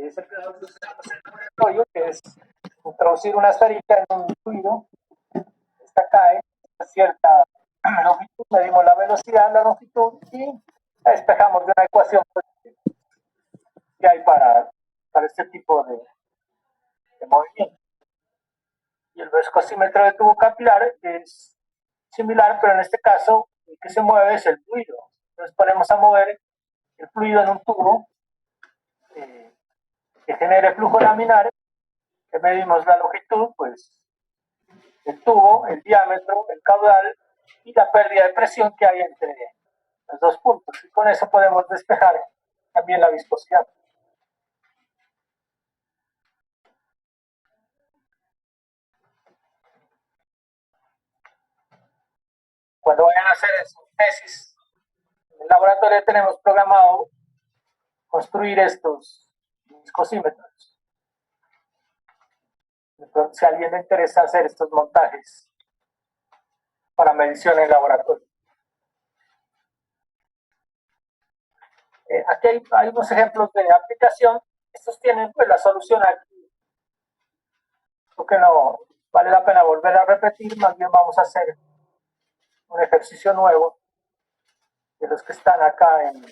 es el que nosotros usamos en el laboratorio, que es introducir una esferita en un fluido. Esta cae a cierta longitud, medimos la velocidad, la longitud y la despejamos de una ecuación que hay para este tipo de movimiento. Y el viscosímetro de tubo capilar es similar, pero en este caso el que se mueve es el fluido. Entonces ponemos a mover el fluido en un tubo que genere flujo laminar, que medimos la longitud, pues el tubo, el diámetro, el caudal y la pérdida de presión que hay entre los dos puntos. Y con eso podemos despejar también la viscosidad. Cuando vayan a hacer sus tesis en el laboratorio tenemos programado construir estos viscosímetros. Entonces, si a alguien le interesa hacer estos montajes para medición en laboratorio. Aquí hay unos ejemplos de aplicación. Estos tienen pues la solución aquí. Lo que no vale la pena volver a repetir, más bien vamos a hacer un ejercicio nuevo de los que están acá en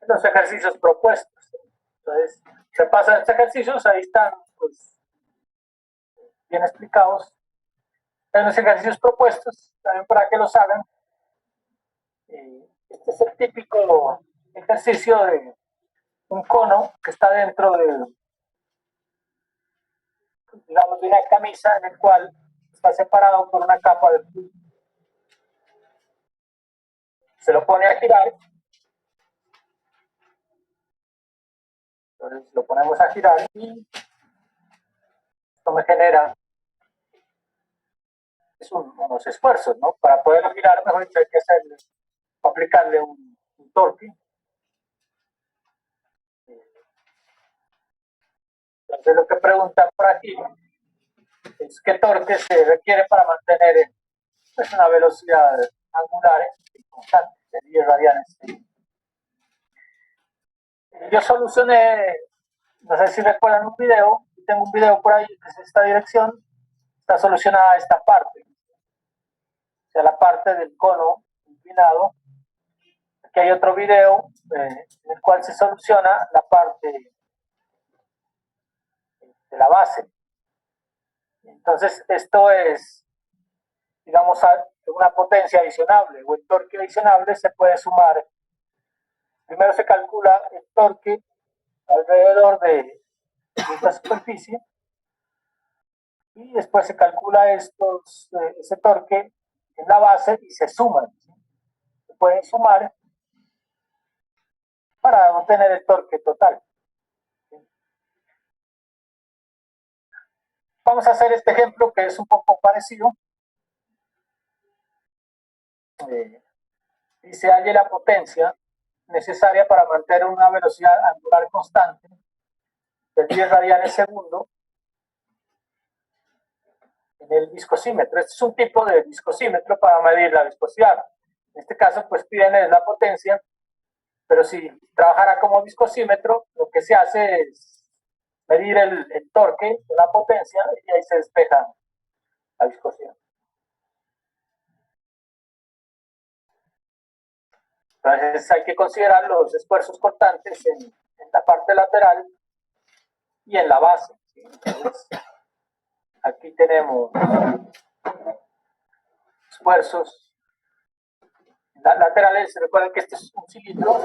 los ejercicios propuestos. Entonces, se pasan estos ejercicios, ahí están pues, bien explicados. Hay unos ejercicios propuestos, también para que los hagan. Este es el típico ejercicio de un cono que está dentro de, digamos, de una camisa en el cual está separado por una capa de fluido. Se lo pone a girar. Entonces lo ponemos a girar y esto me genera unos esfuerzos, ¿no? Para poderlo girar, mejor dicho, hay que aplicarle un torque. Entonces lo que preguntan por aquí es qué torque se requiere para mantener pues, una velocidad angular constante de 10 radianes. Yo solucioné, no sé si recuerdan un video, tengo un video por ahí que es esta dirección, está solucionada esta parte, o sea, la parte del cono inclinado. Aquí hay otro video en el cual se soluciona la parte de la base. Entonces, esto es, digamos, una potencia adicionable o el torque adicionable se puede sumar. Primero se calcula el torque alrededor de esta superficie y después se calcula ese torque en la base y se suman. ¿Sí? Se pueden sumar para obtener el torque total. Vamos a hacer este ejemplo que es un poco parecido. Dice, halle la potencia necesaria para mantener una velocidad angular constante de 10 radianes segundo en el viscosímetro. Este es un tipo de viscosímetro para medir la viscosidad. En este caso, pues piden la potencia, pero si trabajara como viscosímetro, lo que se hace es medir el torque de la potencia y ahí se despeja la viscosidad. Entonces hay que considerar los esfuerzos cortantes en la parte lateral y en la base. ¿Sí? Entonces, aquí tenemos esfuerzos laterales. Recuerden que este es un cilindro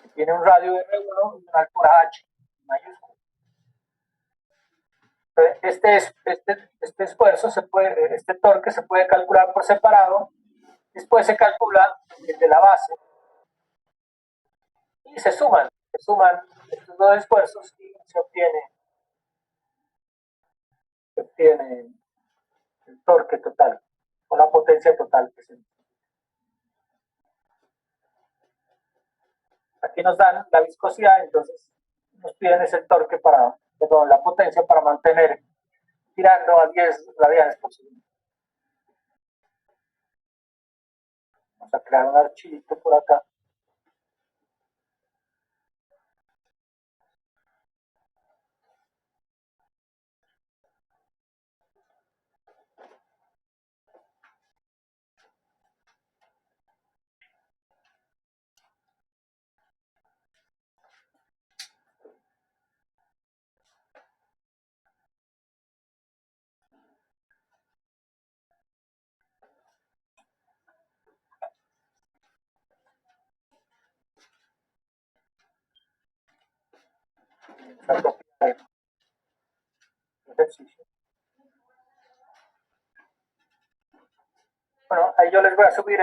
que tiene un radio R1 y una altura H mayúscula. Este esfuerzo este torque se puede calcular por separado. Después se calcula desde la base y se suman estos dos esfuerzos y se obtiene el torque total o la potencia total que se. Aquí nos dan la viscosidad, entonces nos piden ese torque la potencia para mantener girando a 10 radianes por segundo. Vamos a crear un archivito por acá. Ejercicio. Bueno, ahí yo les voy a subir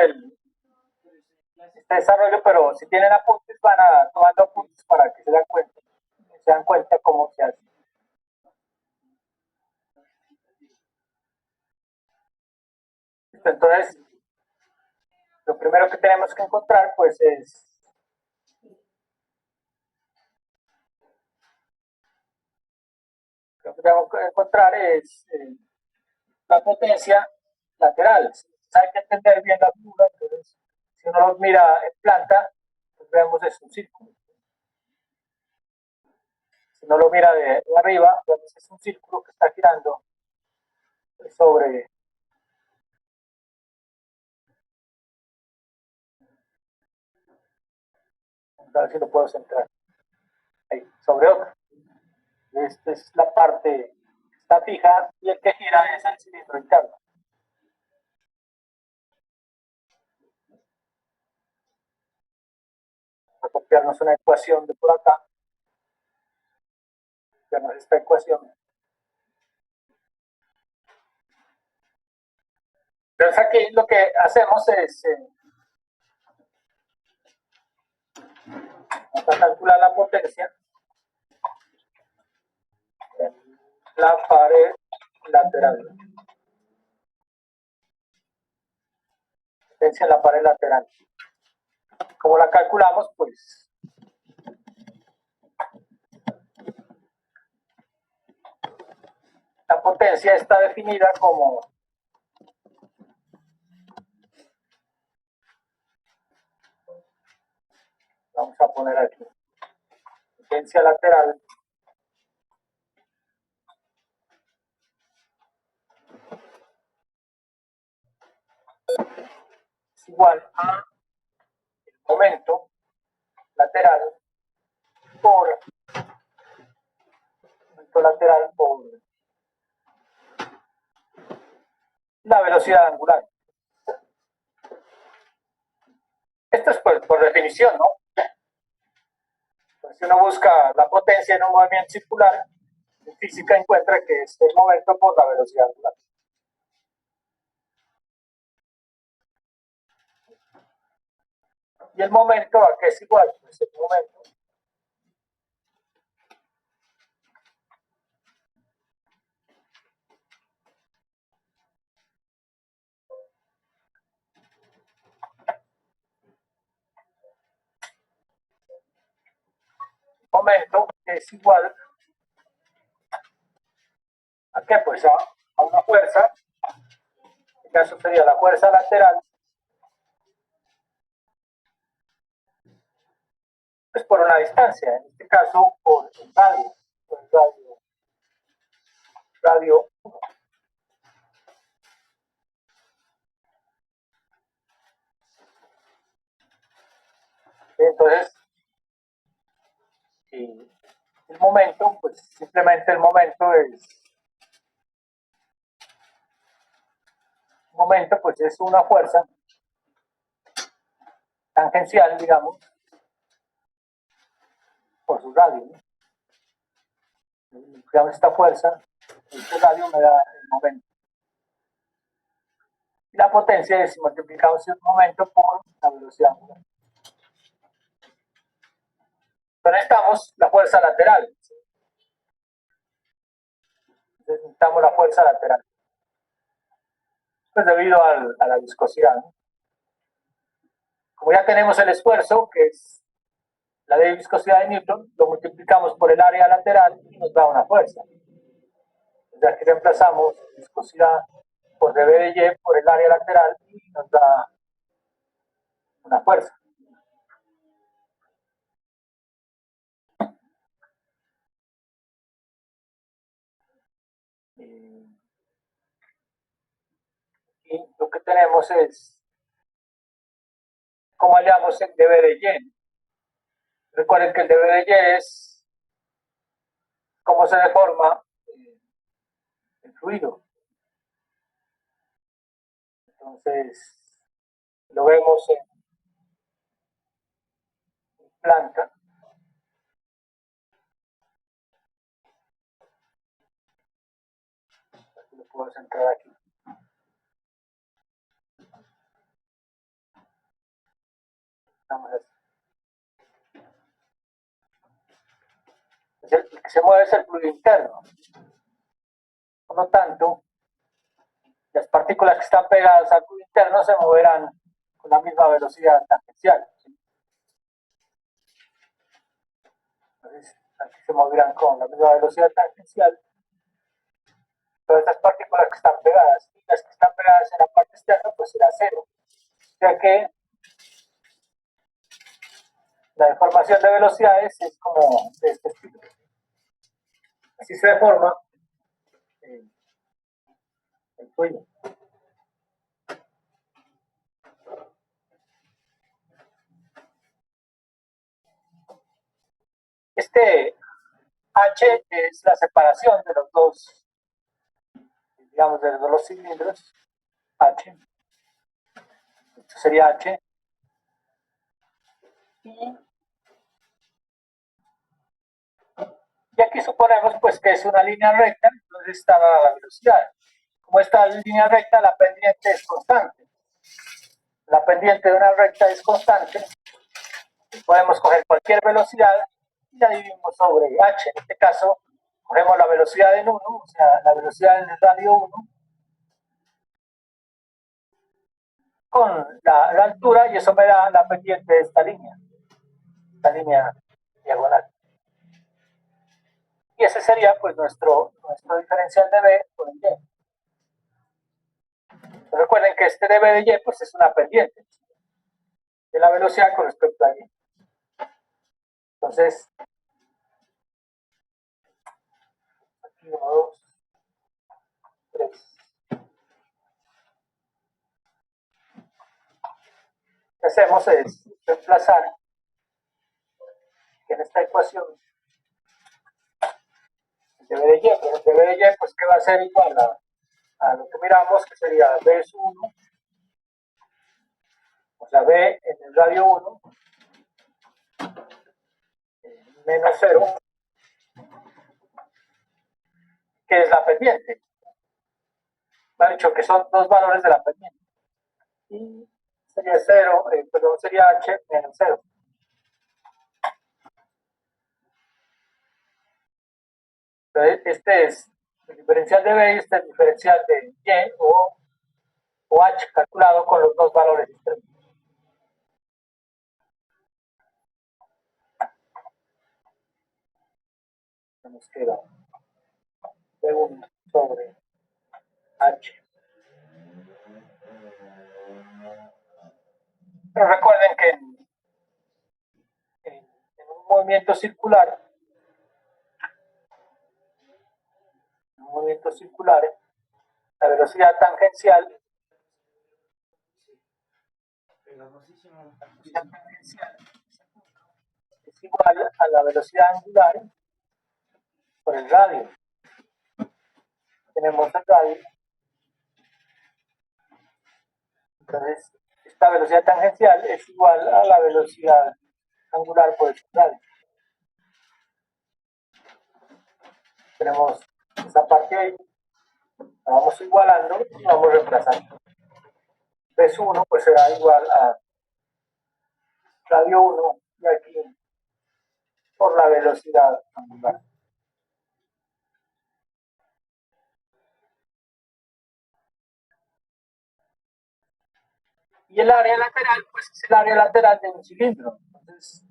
este desarrollo, pero si tienen apuntes van a tomando apuntes para que se dan cuenta cómo se hace. Entonces, lo primero que tenemos que encontrar, pues, lo que tenemos que encontrar es la potencia lateral. Hay que entender bien la figura, entonces, si uno los mira en planta, pues vemos es un círculo. Si uno lo mira de arriba, vemos es un círculo que está girando sobre. A ver si lo puedo centrar. Ahí, sobre otro. Esta es la parte que está fija y el que gira es el cilindro interno. Vamos a copiarnos una ecuación de por acá. Copiarnos esta ecuación. Entonces aquí lo que hacemos es calcular la potencia en la pared lateral. Potencia en la pared lateral. Como la calculamos, pues la potencia está definida como vamos a poner aquí potencia lateral es igual a el momento lateral por la velocidad angular. Esto es por definición, ¿no? Pues si uno busca la potencia en un movimiento circular, en física encuentra que es el momento por la velocidad angular. ¿Y el momento a qué es igual? Pues el momento es igual a qué? Pues a una fuerza, en este caso sería la fuerza lateral, pues por una distancia, en este caso por el radio, por el radio 1. Entonces, el momento, pues simplemente el momento pues es una fuerza tangencial, digamos, por su radio, ¿no? Digamos, esta fuerza, este radio me da el momento. Y la potencia es si multiplicamos el momento por la velocidad. Pero necesitamos la fuerza lateral. Necesitamos la fuerza lateral. Pues debido a la viscosidad, ¿no? Como ya tenemos el esfuerzo, que es la de viscosidad de Newton, lo multiplicamos por el área lateral y nos da una fuerza. Entonces aquí reemplazamos viscosidad por dB de Y por el área lateral y nos da una fuerza. Y lo que tenemos es cómo hallamos el dB de Y. Recuerden que el dB de Y es cómo se deforma el fluido. Entonces, lo vemos en planta. Lo puedo centrar aquí. Vamos a hacer. El que se mueve es el fluido interno. Por lo tanto, las partículas que están pegadas al fluido interno se moverán con la misma velocidad tangencial. Entonces, aquí se moverán con la misma velocidad tangencial. Todas estas partículas que están pegadas, y las que están pegadas en la parte externa, pues será cero. O sea que la deformación de velocidades es como de este estilo. Así se deforma el fluido. Este H es la separación de los dos, digamos, de los dos cilindros. H. Esto sería H. Y aquí suponemos pues que es una línea recta, entonces está la velocidad. Como esta línea recta, la pendiente es constante. La pendiente de una recta es constante. Podemos coger cualquier velocidad y la dividimos sobre h. En este caso, cogemos la velocidad en 1, o sea, la velocidad en el radio 1, con la altura, y eso me da la pendiente de esta línea diagonal. Y ese sería pues nuestro diferencial de B por el Y. Recuerden que este dB de Y pues es una pendiente de la velocidad con respecto a Y. Entonces, aquí 1, 2, 3. Lo que hacemos es reemplazar en esta ecuación el dB de Y, pero el dB de Y pues que va a ser igual a lo que miramos, que sería B es 1, o sea, B en el radio 1, menos 0, que es la pendiente. Me ha dicho que son dos valores de la pendiente. Y sería 0, perdón, sería H menos 0. Entonces, este es el diferencial de B y este es el diferencial de Y o H calculado con los dos valores extremos. Nos queda B1 sobre H. Pero recuerden que en un movimiento circular, la velocidad tangencial es igual a la velocidad angular por el radio. Tenemos el radio. Entonces, esta velocidad tangencial es igual a la velocidad angular por el radio. Tenemos esa parte ahí, la vamos igualando y vamos reemplazando. Vez 1 pues será igual a radio 1 y aquí por la velocidad angular. Y el área lateral, pues es el área lateral de un cilindro. Entonces,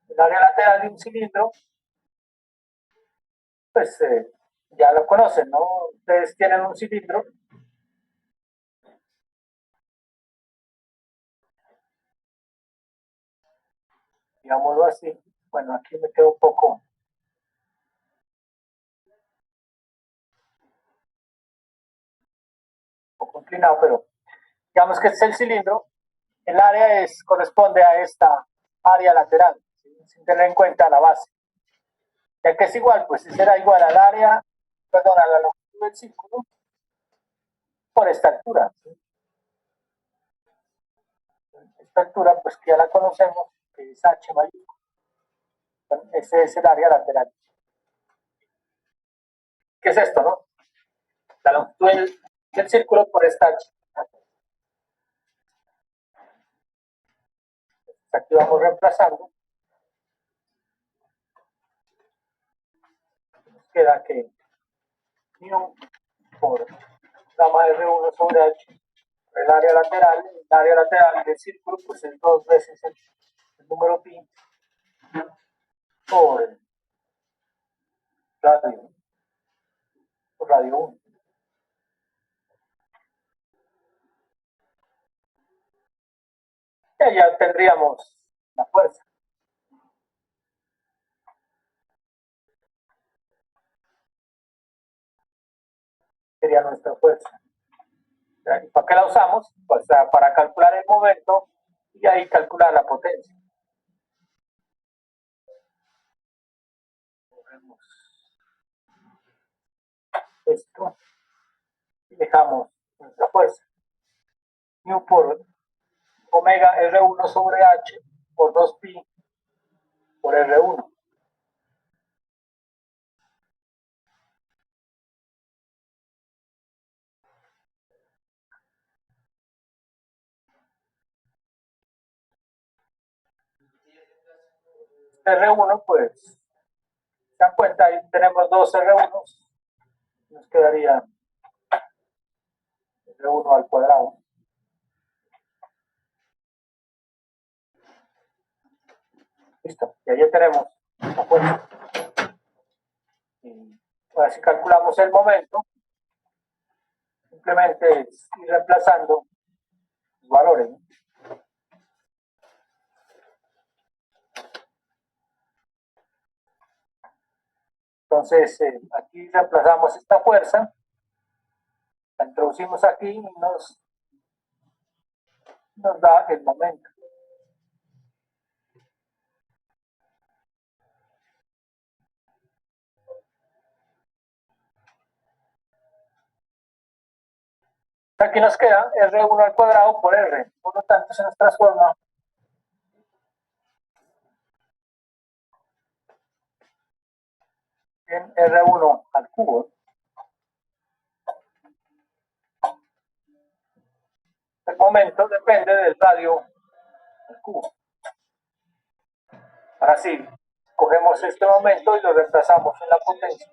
el área lateral de un cilindro, pues ya lo conocen, ¿no? Ustedes tienen un cilindro. digámoslo así. Bueno, aquí me quedo un poco inclinado, pero digamos que este es el cilindro. El área corresponde a esta área lateral, ¿sí? Sin tener en cuenta la base. Ya que es igual, pues será igual al área, perdón, a la longitud del círculo por esta altura, ¿sí? Esta altura, pues que ya la conocemos, que es h mayúscula. Ese es el área lateral. ¿Qué es esto, no? La longitud del círculo por esta h. Aquí vamos reemplazando. Nos queda que mu por gamma R1 sobre h, el área lateral del círculo, pues es dos veces el número pi por el radio, por radio 1. Y ya tendríamos la fuerza. Sería nuestra fuerza. ¿Y para qué la usamos? Pues para calcular el momento y ahí calcular la potencia. Ponemos esto y dejamos nuestra fuerza. Mu por omega R1 sobre H por 2pi por R1. R1, pues, se dan cuenta, ahí tenemos dos R1, nos quedaría R1 al cuadrado. Listo, y ahí ya tenemos la fuerza. Y ahora si calculamos el momento, simplemente es ir reemplazando los valores, ¿no? Entonces, aquí reemplazamos esta fuerza, la introducimos aquí y nos da el momento. Aquí nos queda R1 al cuadrado por R, por lo tanto se nos transforma en R1 al cubo. El momento depende del radio al cubo. Ahora sí, cogemos este momento y lo reemplazamos en la potencia.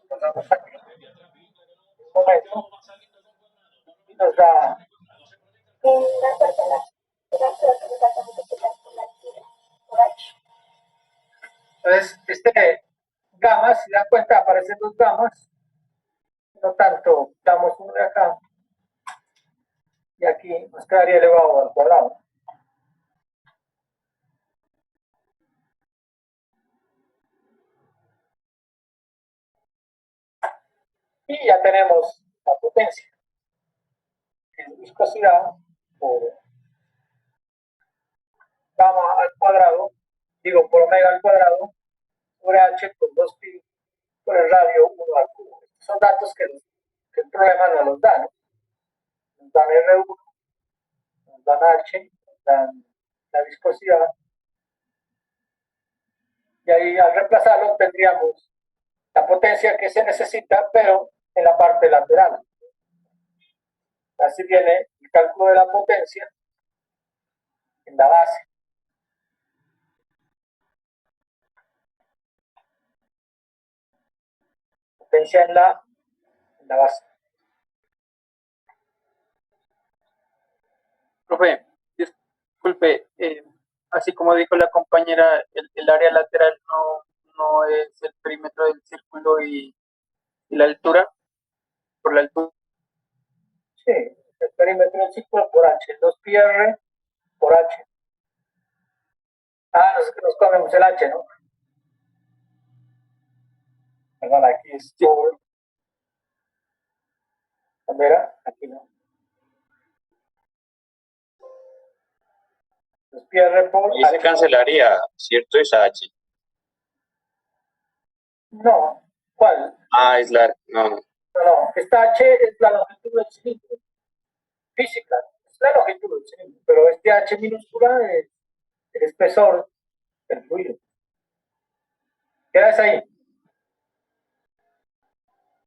Pasamos aquí un momento y nos da entonces este gamma, si dan cuenta, aparecen dos gamas, no tanto, damos uno de acá y aquí nos quedaría elevado al cuadrado. Y ya tenemos la potencia, que es viscosidad por gamma al cuadrado, digo por omega al cuadrado, sobre h por 2pi por el radio 1 al cubo. Estos son datos que el problema no nos da, ¿no? Nos dan R1, nos dan H, nos dan la viscosidad, y ahí al reemplazarlo tendríamos la potencia que se necesita, pero en la parte lateral. Así viene el cálculo de la potencia en la base. Potencia en la base. Profe, disculpe, así como dijo la compañera, el área lateral no es el perímetro del círculo y la altura, por la altura. Sí, el perímetro del círculo por H, 2πr por H. Ah, nos comemos el H, ¿no? Perdón, aquí es por. ¿Dónde era? Aquí no. 2πr por Ahí se cancelaría, ¿cierto? Esa H. No, ¿cuál? Ah, es la. No, no. No, esta H es la longitud del cilindro, física, es la longitud del cilindro, pero este H minúscula es el espesor del fluido. ¿Quedas ahí?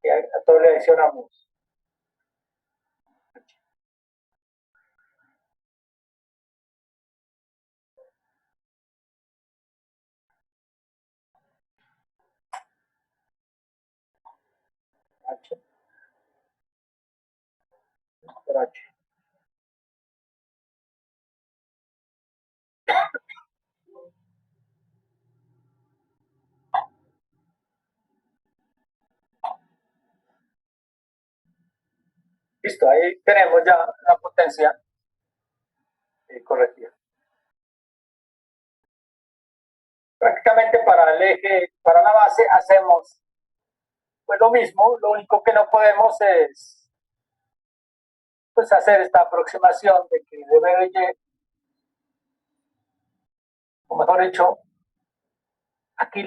Y a todo le adicionamos. H por H. Listo, ahí tenemos ya la potencia corregida. Prácticamente para el eje, para la base, hacemos pues lo mismo, lo único que no podemos es pues hacer esta aproximación de que dB de Y, o mejor dicho, aquí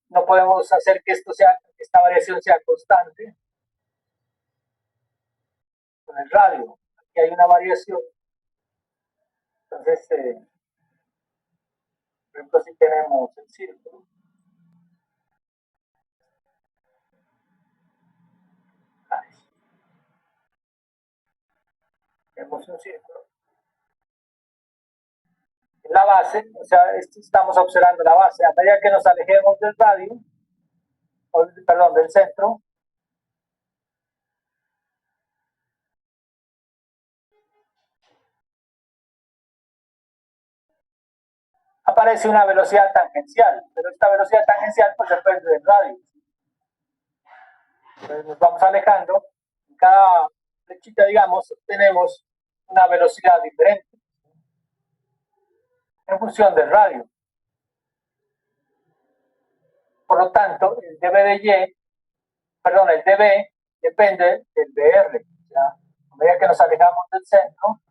no podemos hacer que esta variación sea constante con el radio. Aquí hay una variación. Entonces, por ejemplo, si tenemos el círculo, tenemos un círculo. En la base, o sea, estamos observando la base. A medida que nos alejemos del radio, perdón, del centro, aparece una velocidad tangencial, pero esta velocidad tangencial pues depende del radio. Entonces nos vamos alejando, en cada flechita, digamos, tenemos una velocidad diferente en función del radio. Por lo tanto, el dB de Y, perdón, el dB depende del dr. O sea, a medida que nos alejamos del centro,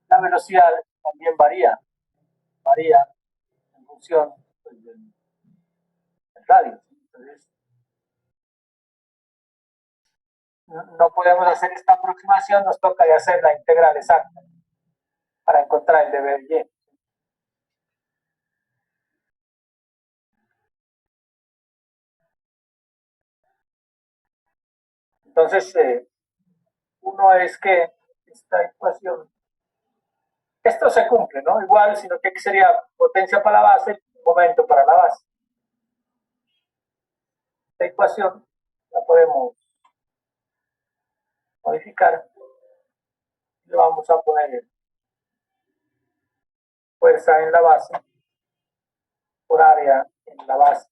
la velocidad también varía en función pues, del radio. Entonces, no podemos hacer esta aproximación, nos toca de hacer la integral exacta para encontrar el dB de Y. Entonces, uno es que esta ecuación, esto se cumple, ¿no? Igual, sino que sería potencia para la base, momento para la base. Esta ecuación la podemos modificar. Le vamos a poner fuerza en la base por área en la base.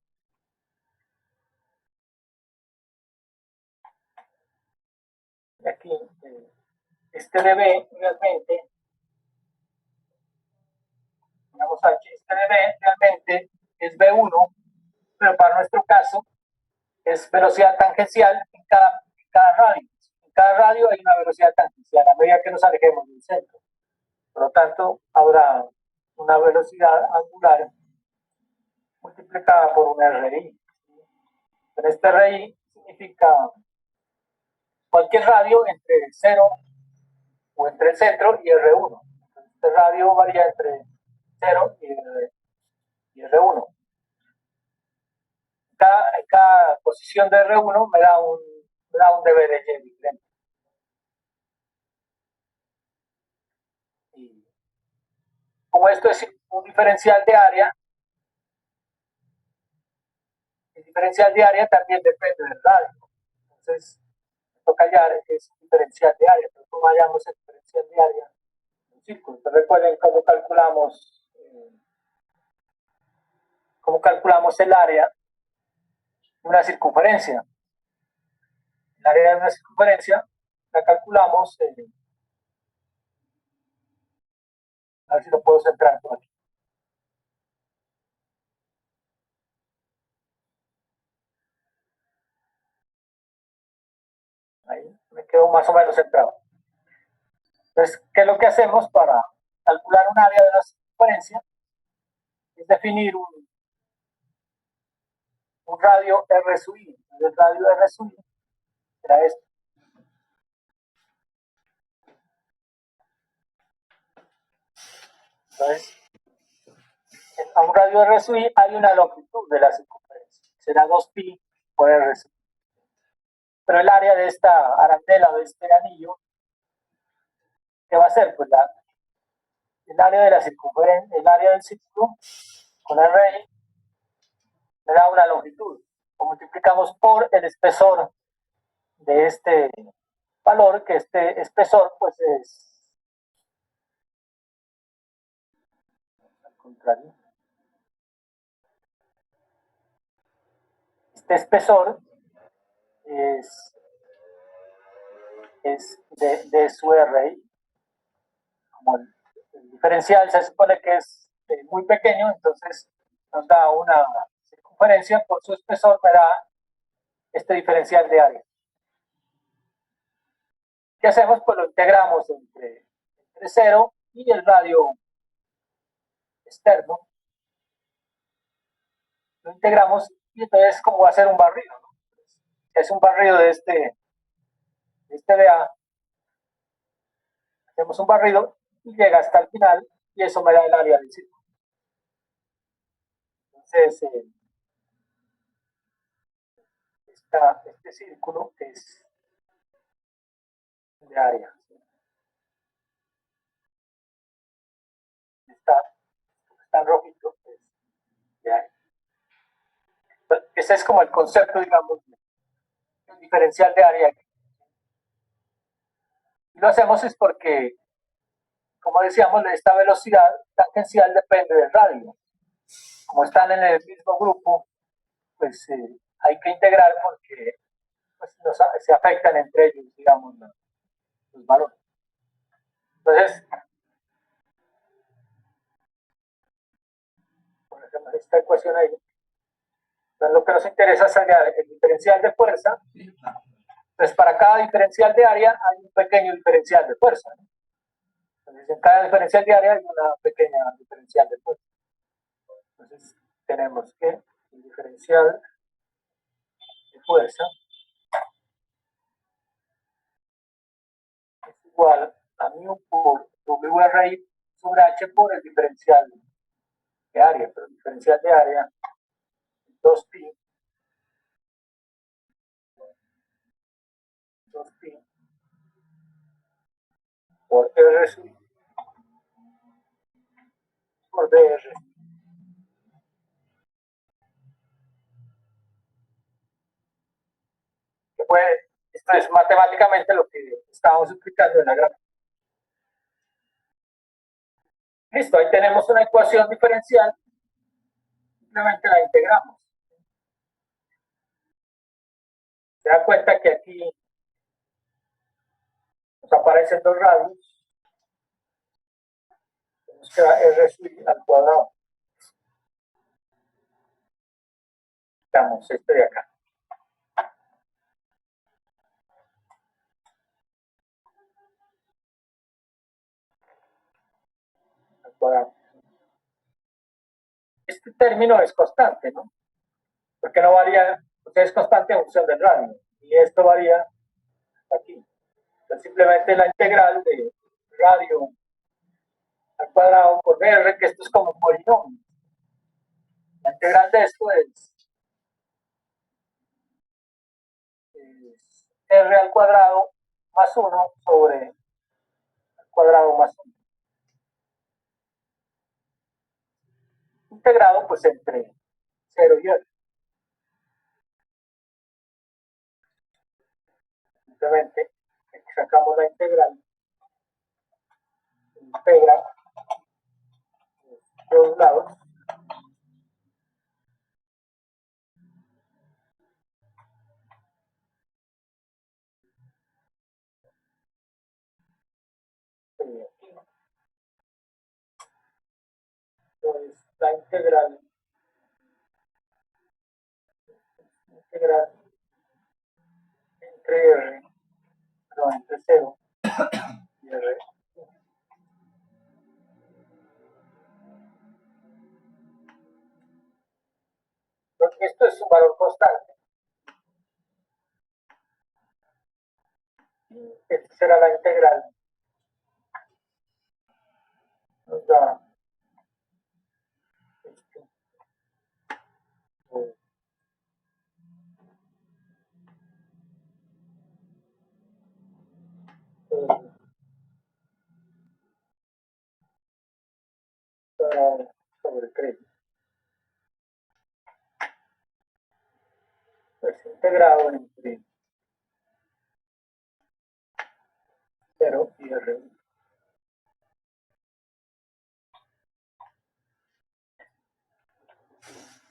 Y aquí, este dB realmente, digamos H, este dB realmente es B1, pero para nuestro caso es velocidad tangencial en cada radio. En cada radio hay una velocidad tangencial a medida que nos alejemos del centro. Por lo tanto, habrá una velocidad angular multiplicada por un RI. En este RI significa cualquier radio entre 0 o entre el centro y R1. Este radio varía entre 0 y R1. Cada posición de R1 me da un dB de Y diferente. Y como esto es un diferencial de área, el diferencial de área también depende del radio. Entonces, toca hallar ese diferencial de área, pero cómo hallamos el diferencial de área en un círculo. Entonces, recuerden cómo calculamos ¿Cómo calculamos el área de una circunferencia? El área de una circunferencia la calculamos, a ver si lo puedo centrar por aquí. Ahí me quedo más o menos centrado. Entonces, ¿qué es lo que hacemos para calcular un área de una circunferencia? Es definir un radio R sub I. El radio R sub I será este. Entonces, a un radio R sub I hay una longitud de la circunferencia. Será 2pi por R sub I. Pero el área de esta arandela, de este anillo, ¿qué va a ser? Pues el área de la circunferencia, el área del círculo con R me da una longitud. Lo multiplicamos por el espesor de este valor, que este espesor pues es al contrario. Este espesor es de su R. Como el diferencial se supone que es muy pequeño, entonces nos da una circunferencia, por su espesor me da este diferencial de área. ¿Qué hacemos? Pues lo integramos entre 0 y el radio externo. Lo integramos y entonces es como hacer un barrido, ¿no? Es un barrido de este BA. Hacemos un barrido y llega hasta el final y eso me da el área del círculo. Entonces, este círculo es de área. Está en rojito, es de área. Entonces, ese es como el concepto, digamos, del diferencial de área. Y lo hacemos es porque, como decíamos, esta velocidad tangencial depende del radio. Como están en el mismo grupo, pues hay que integrar porque pues, se afectan entre ellos, digamos, los valores. Entonces, por ejemplo, esta ecuación ahí, entonces lo que nos interesa es hallar el diferencial de fuerza. Entonces, para cada diferencial de área hay un pequeño diferencial de fuerza, ¿no? Entonces, en cada diferencial de área hay una pequeña diferencial de fuerza. Entonces, tenemos que el diferencial de fuerza es igual a mu por WRI sobre H por el diferencial de área, pero el diferencial de área es 2pi por R sub por dr. Que puede, esto es matemáticamente lo que estábamos explicando en la gráfica. Listo, ahí tenemos una ecuación diferencial, simplemente la integramos. Se da cuenta que aquí nos aparecen dos radios, tenemos que dar R sub al cuadrado. Quitamos este de acá. Al cuadrado. Este término es constante, ¿no? Porque no varía, o sea, es constante en función del radio, y esto varía aquí. Entonces, simplemente la integral de radio al cuadrado por R, que esto es como un polinomio. La integral de esto es R al cuadrado más 1 sobre al cuadrado más 1. Integrado pues entre 0 y 8. Simplemente sacamos la integral, integra los dos lados la integral entre R, no, entre 0 y R. Porque esto es un valor constante. Esta será la integral. Nos da esto. Sobre 3. Pues integrado entre 0 y R.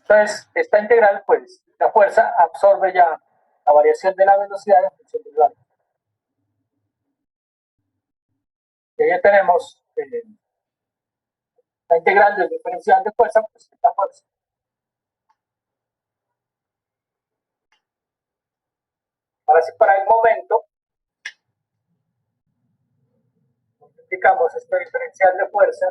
Entonces, esta integral, pues, la fuerza absorbe ya la variación de la velocidad en función del radio. Y ya tenemos la integral del diferencial de fuerza, pues esta fuerza. Ahora sí, para el momento, multiplicamos este diferencial de fuerza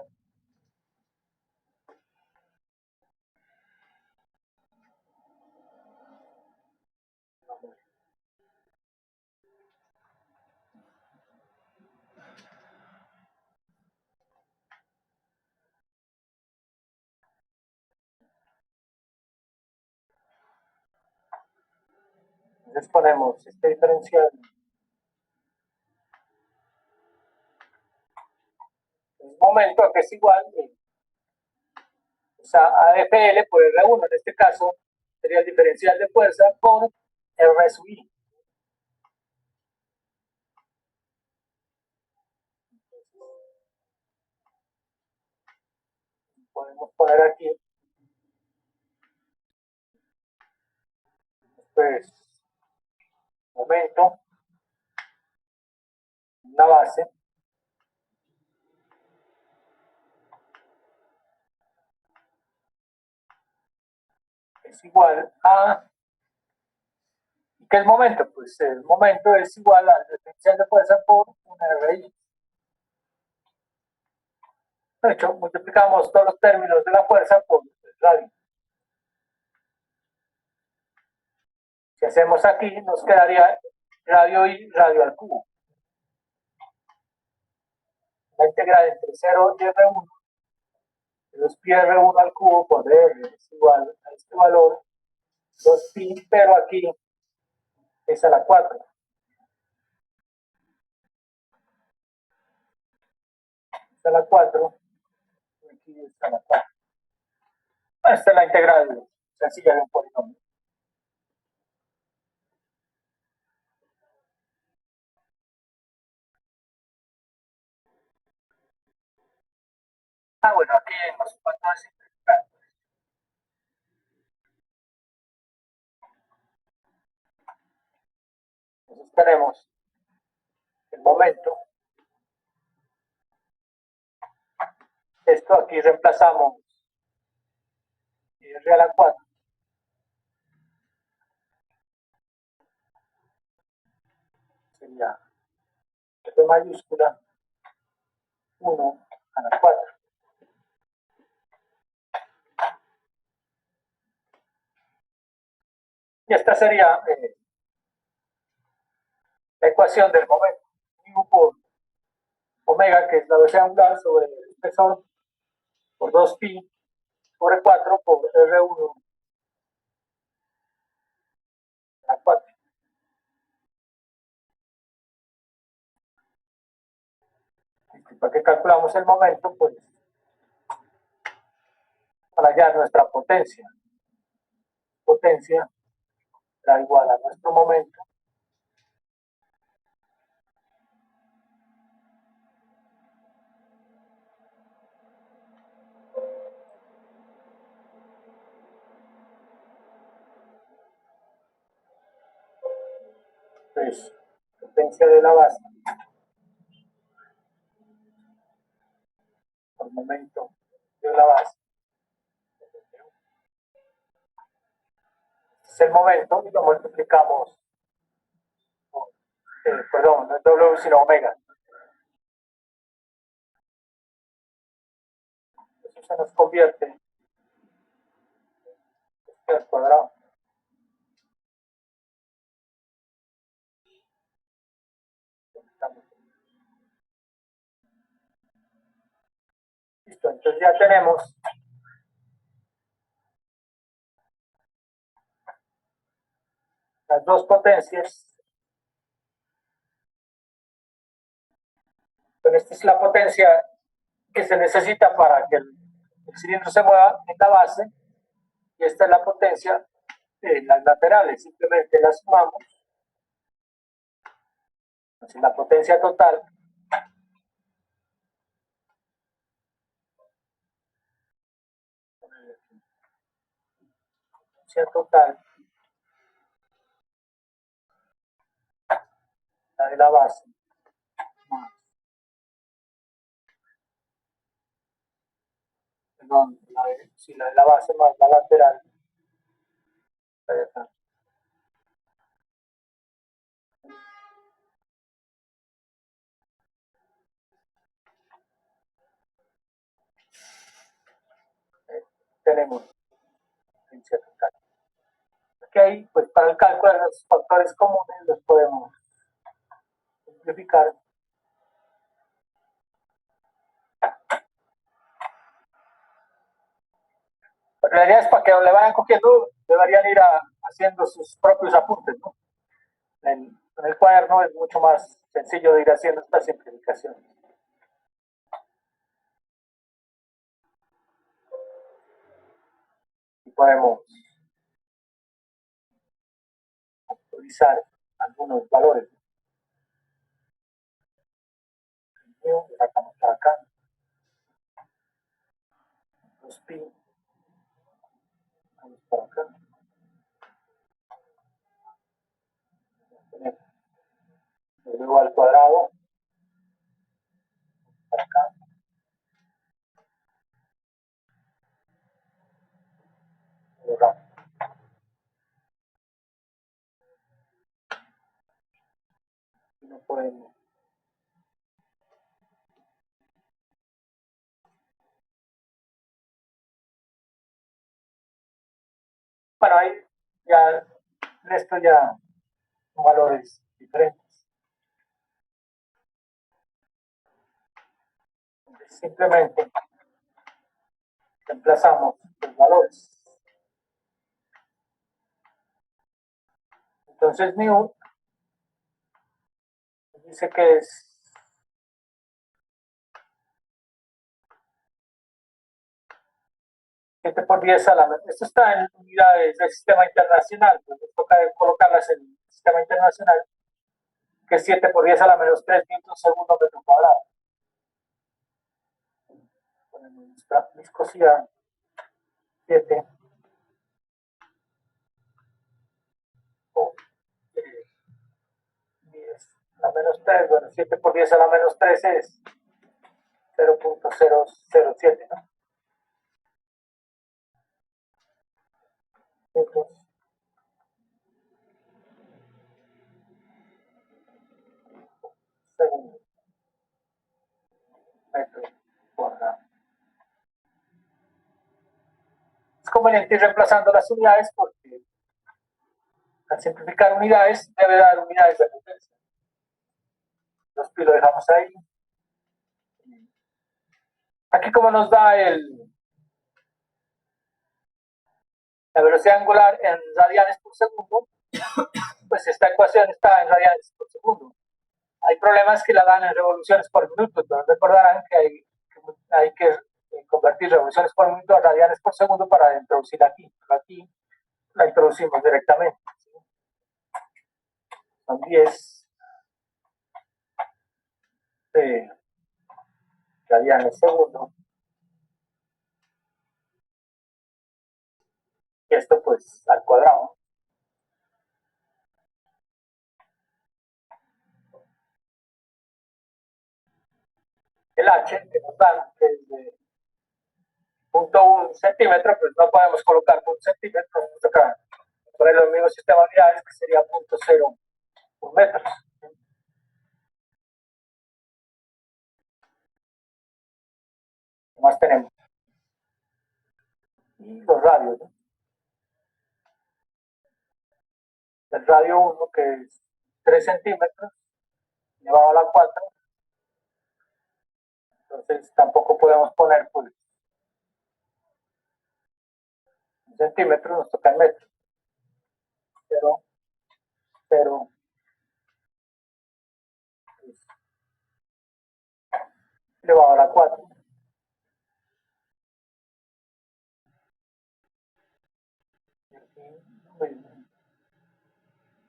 entonces ponemos este diferencial en un momento que es igual a FL por R1, en este caso sería el diferencial de fuerza por R sub I. Podemos poner aquí pues momento, la base, es igual a, ¿qué es momento? Pues el momento es igual al diferencial de fuerza por una RI. De hecho, multiplicamos todos los términos de la fuerza por el radio. Si hacemos aquí, nos quedaría radio I, radio al cubo. La integral entre 0 y R1, 2pi R1 al cubo por R es igual a este valor, 2pi, pero aquí es a la 4. Es a la 4, aquí es a la 4. Esta es la integral sencilla de un polinomio. Bueno, aquí nos falta simplificar. Entonces tenemos el momento. Esto aquí reemplazamos R a la 4. Sería R mayúscula 1 a la 4. Y esta sería la ecuación del momento. U por omega, que es la velocidad angular sobre el espesor, por 2pi sobre 4 por R1 a la 4. ¿Para qué calculamos el momento? Pues para hallar nuestra potencia. Potencia da igual a nuestro momento pues potencia de la base por momento de la base es el momento y lo multiplicamos perdón, no es W sino omega. Eso se nos convierte al cuadrado. Listo, entonces ya tenemos las dos potencias. Pero esta es la potencia que se necesita para que el cilindro se mueva en la base y esta es la potencia de las laterales, simplemente las sumamos. Entonces la potencia total la de la base más, perdón, la de la base más la lateral. Tenemos potencia total. Ok, pues para el cálculo de los factores comunes los podemos simplificar. En realidad es para que le vayan cogiendo, deberían ir haciendo sus propios apuntes, ¿no? En el cuaderno es mucho más sencillo de ir haciendo estas simplificaciones. Y podemos actualizar algunos valores. Le sacamos para acá. Los pi. Vamos para acá. Luego al cuadrado. Para acá. Luego no podemos. Bueno, ahí ya, esto ya son valores diferentes. Entonces, simplemente reemplazamos los valores. Entonces, mu dice que es 7 por 10 a la menos. Esto está en unidades del sistema internacional, pues nos toca colocarlas en el sistema internacional, que es 7 por 10 a la menos 3 newtons segundo metro cuadrado. Ponemos nuestra viscosidad 7 por 10 a la menos 3, bueno, 7 por 10 a la menos 3 es 0.007, ¿no? Entonces, segundo metro cuadrado. Es conveniente ir reemplazando las unidades porque al simplificar unidades debe dar unidades de potencia. Los pi lo dejamos ahí. Aquí como nos da la velocidad angular en radianes por segundo, pues esta ecuación está en radianes por segundo. Hay problemas que la dan en revoluciones por minuto, entonces recordarán que hay que convertir revoluciones por minuto a radianes por segundo para introducirla aquí. Pero aquí la introducimos directamente. ¿Sí? Son 10 radianes segundo. Y esto pues al cuadrado. El h que nos dan, que es de 0.1 centímetro, pues no podemos colocar 1 centímetro, nos toca Por los mismos sistemas reales que sería 0.01 metros. ¿Qué más tenemos? Y los radios, ¿no? El radio 1, que es 3 centímetros, elevado a la 4. Entonces tampoco podemos poner pues, un centímetro, nos toca en metros. Pero elevado a la 4.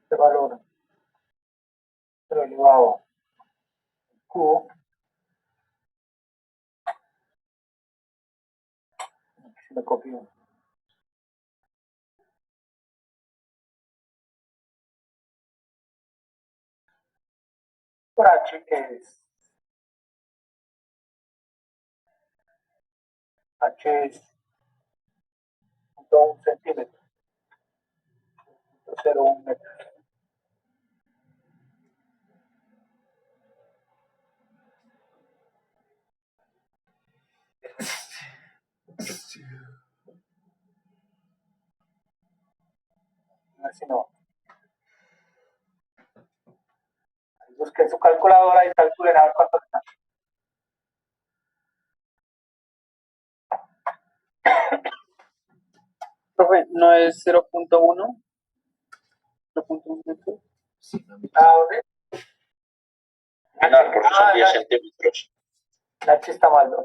Este valor, pero elevado al cubo. Si me copio. Por H, que es H es 1 centímetro, 0,1 metro. Así no. Busquen su calculadora y calculen a ver cuánto está. Profe, ¿no es 0.1? 0.1 metro. ¿A dónde? No, porque son 10 centímetros. La H está mal, ¿no?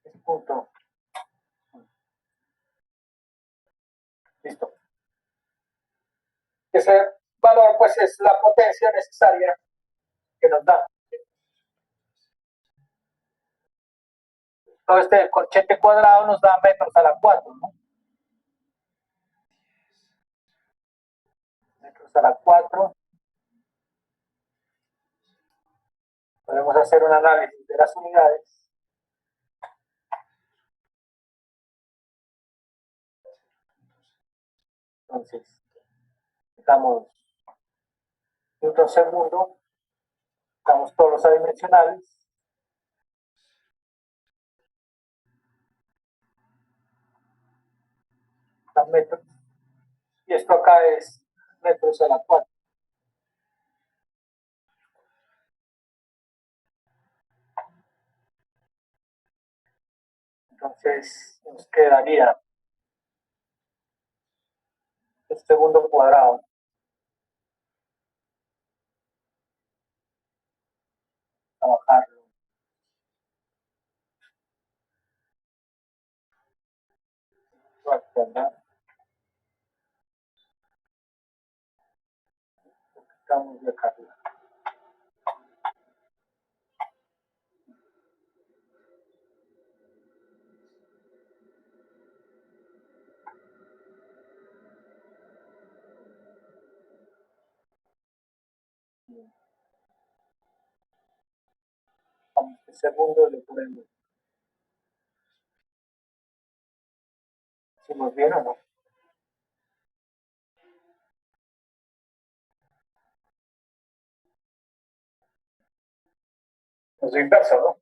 Es punto. Listo. Ese valor, pues, es la potencia necesaria que nos da. Todo este corchete cuadrado nos da metros a la 4, ¿no? Metros a la 4. Podemos hacer un análisis de las unidades. Entonces, damos newton segundo, damos todos los adimensionales. Metros. Y esto acá es metros a la 4. Entonces nos quedaría el segundo cuadrado. Trabajarlo. Estamos de carga. El segundo le ponemos. ¿Hicimos bien o no? Es inverso, ¿no?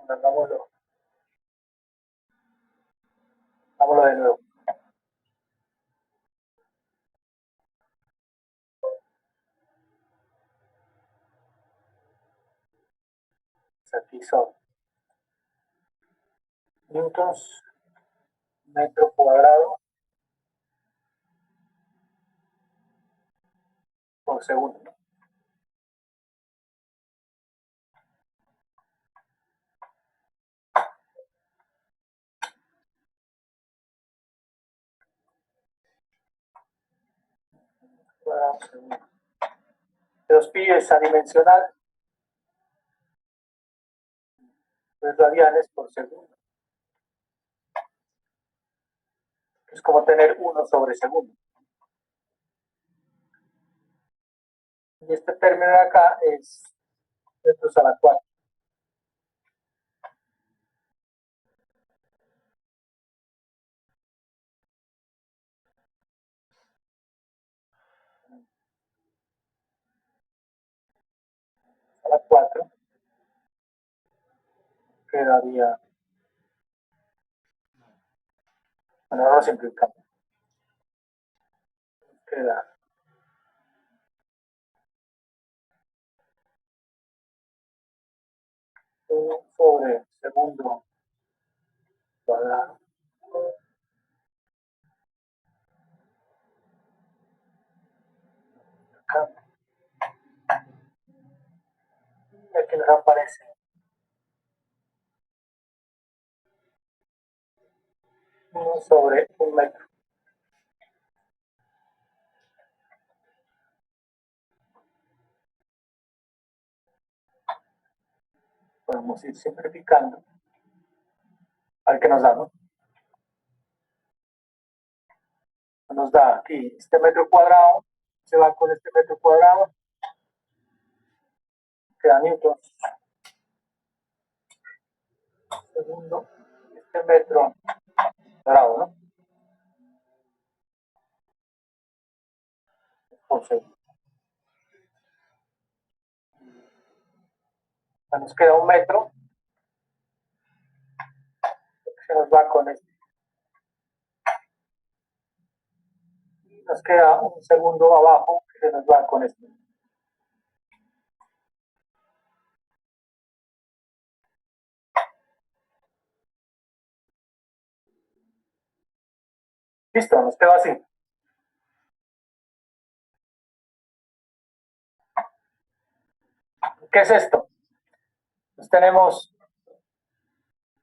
Hagámoslo. Hagámoslo de nuevo. Aquí son newtons metro cuadrado por segundo. Cuadrado segundo. Los pi es adimensional. radianes por segundo. Es como tener 1 sobre segundo. Y este término de acá es metros a la 4. A la 4 quedaría, bueno, ahora lo simplificamos. Queda 1 sobre segundo cuadrado. Acá. Y aquí nos aparece 1 sobre 1 metro. Podemos ir simplificando. A ver qué nos da, ¿no? Nos da aquí este metro cuadrado, se va con este metro cuadrado, queda newtons. Segundo, este metro cuadrado, ¿no? Por segundo. Nos queda 1 metro, se nos va con este. Y nos queda 1 segundo abajo, que se nos va con este. Listo, nos queda así. ¿Qué es esto? Pues tenemos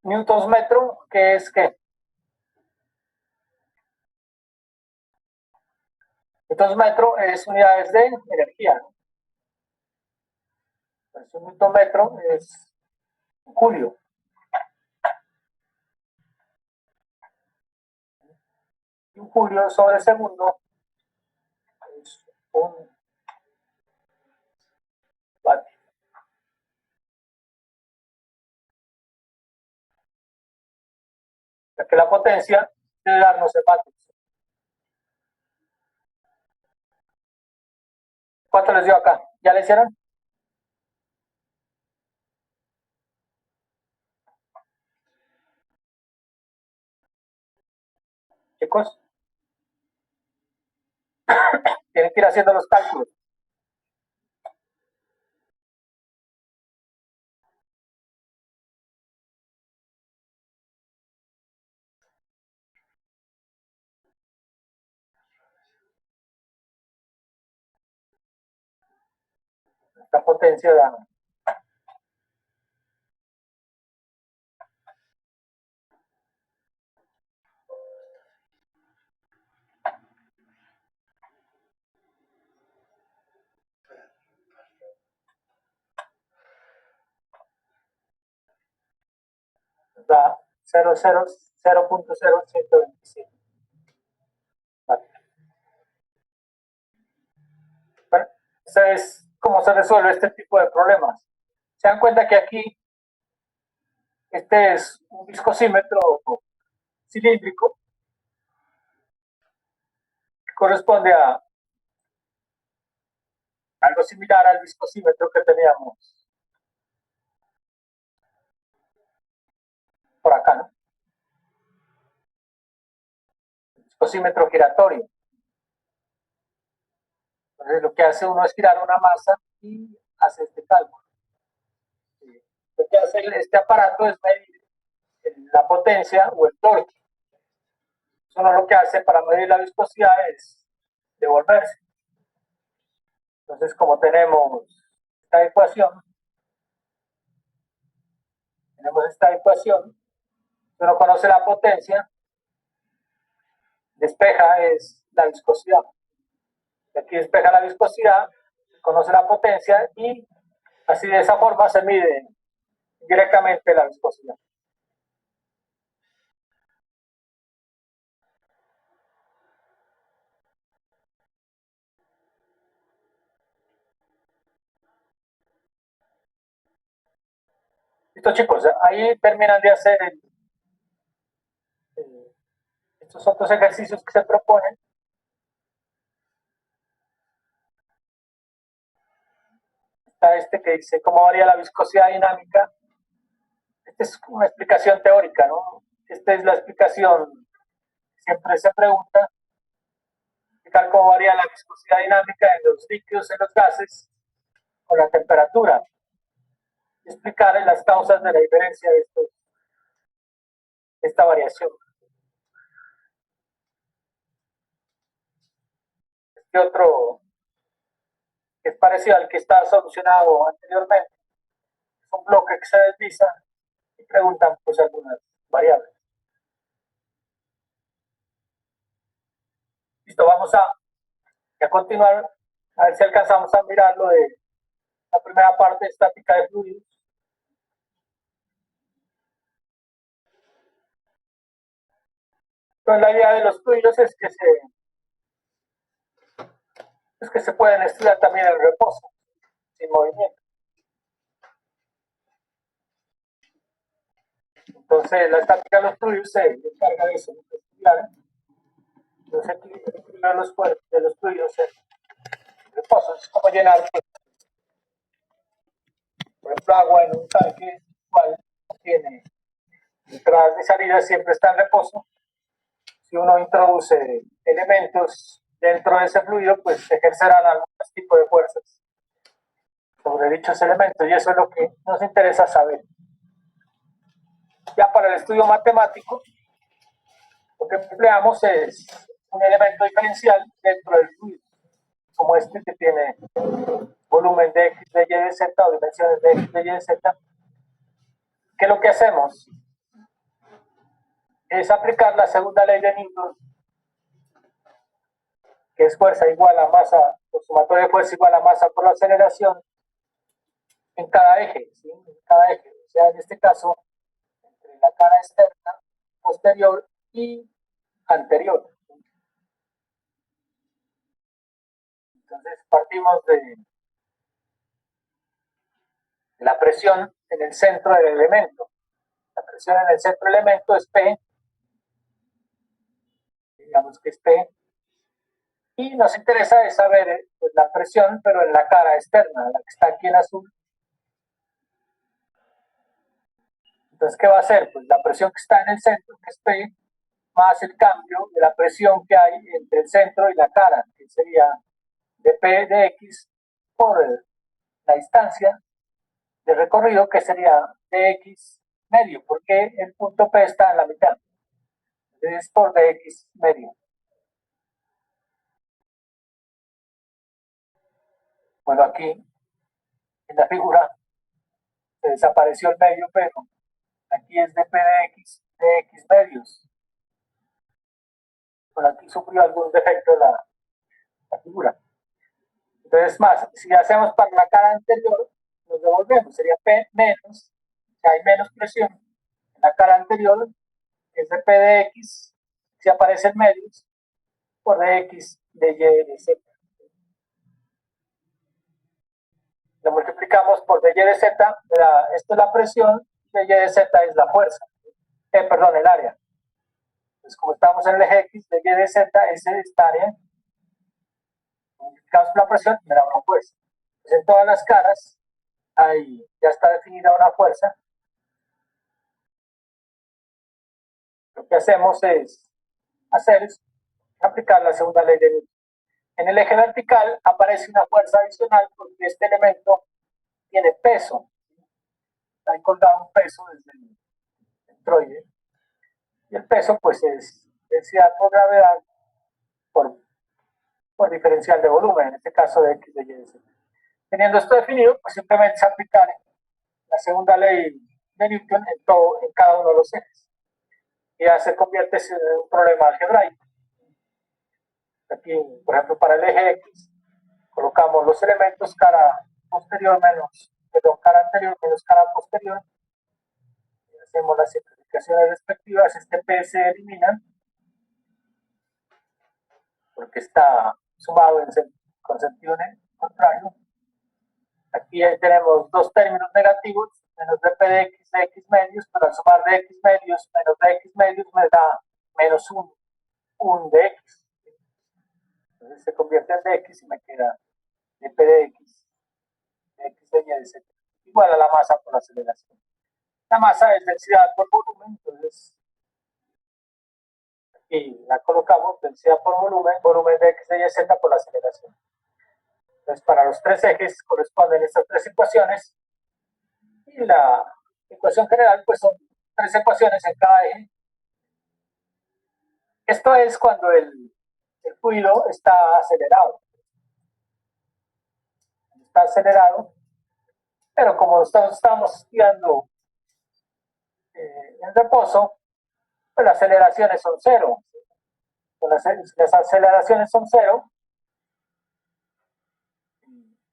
newtons metro, que es ¿qué? Newtons metro es unidades de energía, ¿no? Pues un newton metro es julio. Y un julio sobre segundo es un vatio. Ya que la potencia debe darnos el vatio. ¿Cuánto les dio acá? ¿Ya le hicieron? Chicos, tienen que ir haciendo los cálculos. La potencia da 0.0127. Vale. Bueno, eso es cómo se resuelve este tipo de problemas. Se dan cuenta que aquí este es un viscosímetro cilíndrico que corresponde a algo similar al viscosímetro que teníamos por acá, ¿no? El viscosímetro giratorio. Entonces lo que hace uno es girar una masa y hace este cálculo. Lo que hace este aparato es medir la potencia o el torque. Uno lo que hace para medir la viscosidad es devolverse. Entonces, como tenemos esta ecuación, si uno conoce la potencia, despeja es la viscosidad. Aquí despeja la viscosidad, conoce la potencia y así de esa forma se mide directamente la viscosidad. Listo, chicos, ahí terminan de hacer estos otros ejercicios que se proponen. Está este que dice cómo varía la viscosidad dinámica. Esta es una explicación teórica, ¿no? Esta es la explicación que siempre se pregunta, explicar cómo varía la viscosidad dinámica en los líquidos, en los gases, con la temperatura. Y explicar las causas de la diferencia de esta variación. Este otro es parecido al que está solucionado anteriormente. Es un bloque que se desliza y preguntan pues algunas variables. Listo, vamos a continuar, a ver si alcanzamos a mirar lo de la primera parte estática de fluidos. Entonces la idea de los fluidos es que se pueden estudiar también en reposo, sin movimiento. Entonces la estática de los fluidos se encarga de eso, de estudiar los equilibrios de los fluidos en reposo. Es como llenar, pues, por ejemplo, agua en un tanque, igual tiene entradas y salidas, siempre está en reposo. Si uno introduce elementos dentro de ese fluido, pues ejercerán algún tipo de fuerzas sobre dichos elementos, y eso es lo que nos interesa saber. Ya para el estudio matemático, lo que empleamos es un elemento diferencial dentro del fluido, como este que tiene volumen de x de y de z o dimensiones de x de y de z, que lo que hacemos es aplicar la segunda ley de Newton, que es fuerza igual a masa, o sumatoria de fuerza igual a masa por la aceleración, en cada eje, ¿sí? En cada eje. O sea, en este caso, entre la cara externa, posterior y anterior. Entonces, partimos de la presión en el centro del elemento. La presión en el centro del elemento es P, digamos que es P, y nos interesa es saber pues, la presión, pero en la cara externa, la que está aquí en azul. Entonces, ¿qué va a hacer? Pues la presión que está en el centro, que es P, más el cambio de la presión que hay entre el centro y la cara, que sería de P de X por la distancia de recorrido, que sería dx medio, porque el punto P está en la mitad. Es por dx medio. Bueno, aquí en la figura se desapareció el medio, pero aquí es de P de X medios. Bueno, aquí sufrió algún defecto la figura. Entonces, más, si hacemos para la cara anterior, nos devolvemos, sería P menos, si hay menos presión en la cara anterior, es de P de X, si aparecen medios, por dx de y de z. Lo multiplicamos por dy de z, esto es la presión, de y de z es la fuerza, perdón, el área. Entonces, como estamos en el eje x, de y de z es esta área, multiplicamos por la presión y me da una fuerza. Entonces, en todas las caras, ahí ya está definida una fuerza. Lo que hacemos es aplicar la segunda ley de Newton. En el eje vertical aparece una fuerza adicional porque este elemento tiene peso. Está encontrado un peso desde el centroide. Y el peso, pues, es densidad por gravedad por diferencial de volumen, en este caso de x de y de z. Teniendo esto definido, pues simplemente es aplicar la segunda ley de Newton en cada uno de los ejes. Y ya se convierte en un problema algebraico. Aquí, por ejemplo, para el eje X, colocamos los elementos cara posterior menos, perdón, cara anterior menos cara posterior, hacemos las simplificaciones respectivas, este P se elimina porque está sumado con sentido contrario. Aquí tenemos dos términos negativos, menos dp de x medios, pero al sumar de x medios menos de x medios me da menos un de x. Entonces se convierte en dx y me queda dp de x de y de z, igual a la masa por aceleración. La masa es densidad por volumen, entonces aquí la colocamos, densidad por volumen de x de y z por la aceleración. Entonces para los tres ejes corresponden estas tres ecuaciones y la ecuación general pues son tres ecuaciones en cada eje. Esto es cuando el fluido está acelerado. Está acelerado, pero como estamos estudiando en reposo, pues las aceleraciones son cero. Las aceleraciones son cero.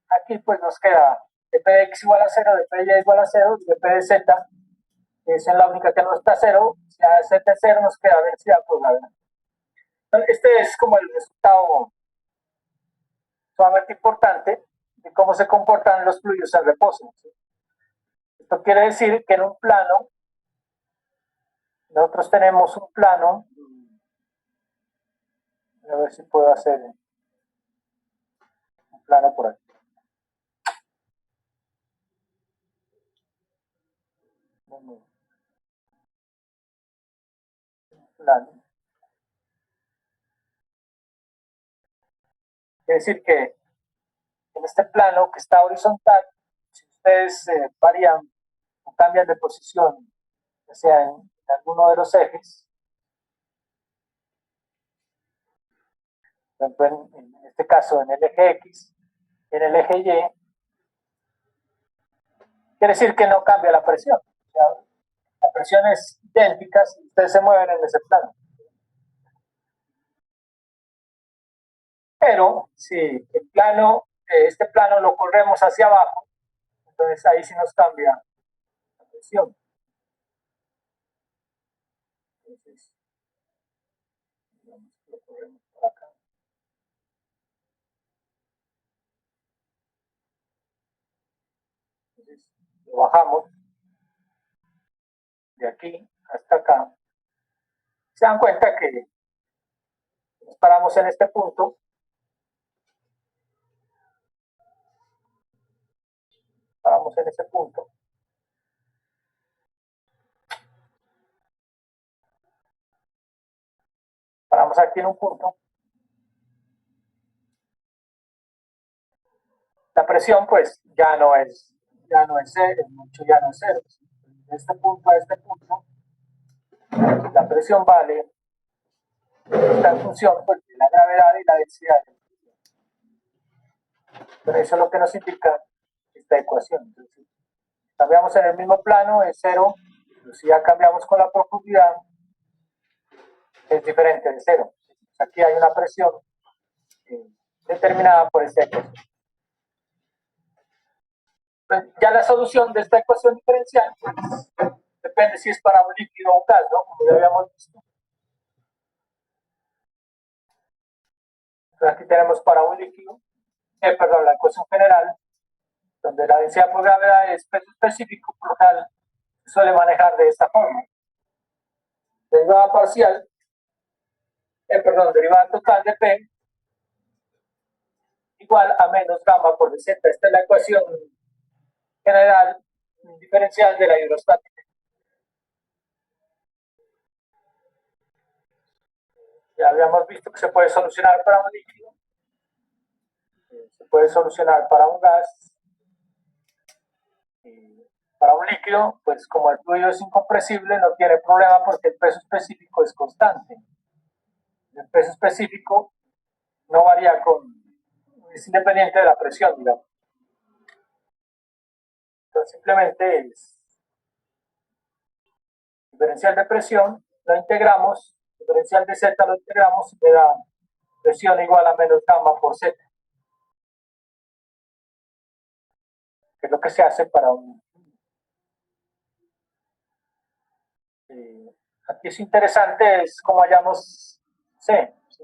Aquí pues nos queda dp de x igual a 0, dp de y igual a 0, dp de z, que es la única que no está a 0, si a z es 0 nos queda densidad por gravedad. Este es como el resultado sumamente importante de cómo se comportan los fluidos en reposo. Esto quiere decir que en un plano, nosotros tenemos un plano, a ver si puedo hacer un plano por aquí. Un plano. Quiere decir que en este plano que está horizontal, si ustedes varían o cambian de posición, ya sea en alguno de los ejes, por ejemplo, en este caso en el eje X, en el eje Y, quiere decir que no cambia la presión. O sea, la presión es idéntica si ustedes se mueven en ese plano. Pero si el plano, este plano lo corremos hacia abajo, entonces ahí sí nos cambia la presión. Entonces, lo corremos por acá. Entonces, lo bajamos de aquí hasta acá. Se dan cuenta que nos paramos en este punto. Paramos en ese punto. Paramos aquí en un punto. La presión pues ya no es cero, mucho ya no es cero. De este punto a este punto, la presión vale esta función pues, de la gravedad y la densidad. Pero eso es lo que nos indica esta ecuación. Entonces, cambiamos en el mismo plano, es cero, pero si ya cambiamos con la profundidad, es diferente de cero. Aquí hay una presión determinada por esta ecuación. Ya la solución de esta ecuación diferencial pues, depende si es para un líquido o un gas, ¿no? Como ya habíamos visto. Entonces aquí tenemos para un líquido, la ecuación general, donde la densidad por gravedad es peso específico, por lo tal se suele manejar de esta forma. Derivada parcial, derivada total de P igual a menos gamma por dz. Esta es la ecuación general diferencial de la hidrostática. Ya habíamos visto que se puede solucionar para un líquido, se puede solucionar para un gas. Para un líquido, pues como el fluido es incompresible, no tiene problema porque el peso específico es constante. El peso específico no varía es independiente de la presión, digamos. Entonces simplemente es diferencial de presión, lo integramos, diferencial de z lo integramos y me da presión igual a menos gamma por z. Que es lo que se hace para un. Aquí es interesante, es como hallamos C. ¿Sí?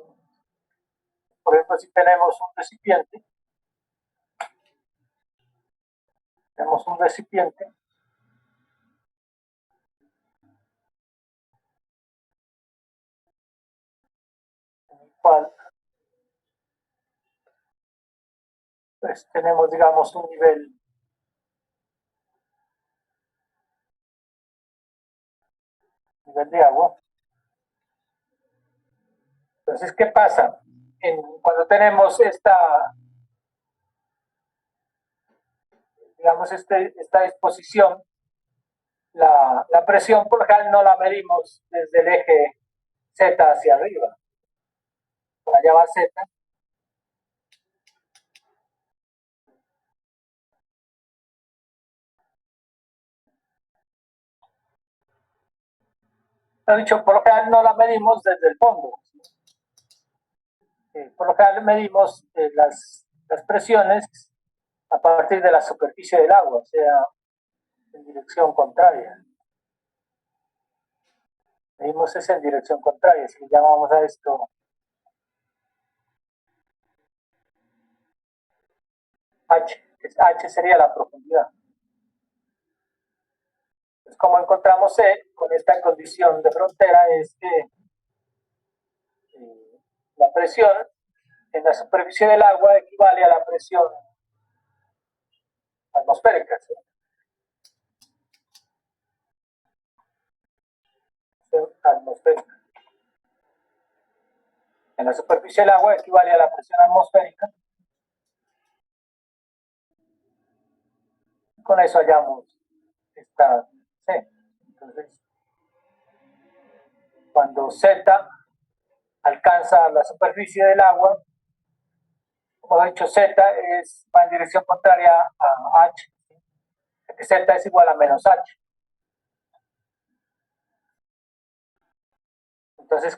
Por ejemplo, si tenemos un recipiente en el cual pues, tenemos, digamos, un nivel de agua. Entonces, ¿qué pasa? Cuando tenemos digamos, esta disposición, la presión por lo general no la medimos desde el eje Z hacia arriba. Por allá va Z. Lo dicho, por lo general no la medimos desde el fondo. Por lo general medimos las presiones a partir de la superficie del agua, o sea, en dirección contraria. Medimos esa en dirección contraria, si llamamos a esto H, H sería la profundidad. Entonces, como encontramos C con esta condición de frontera es que la presión en la superficie del agua equivale a la presión atmosférica. ¿Sí? Atmosférica. En la superficie del agua equivale a la presión atmosférica. Con eso hallamos esta C. Entonces, cuando Z alcanza la superficie del agua, como he dicho, Z va en dirección contraria a H, que Z es igual a menos H. Entonces,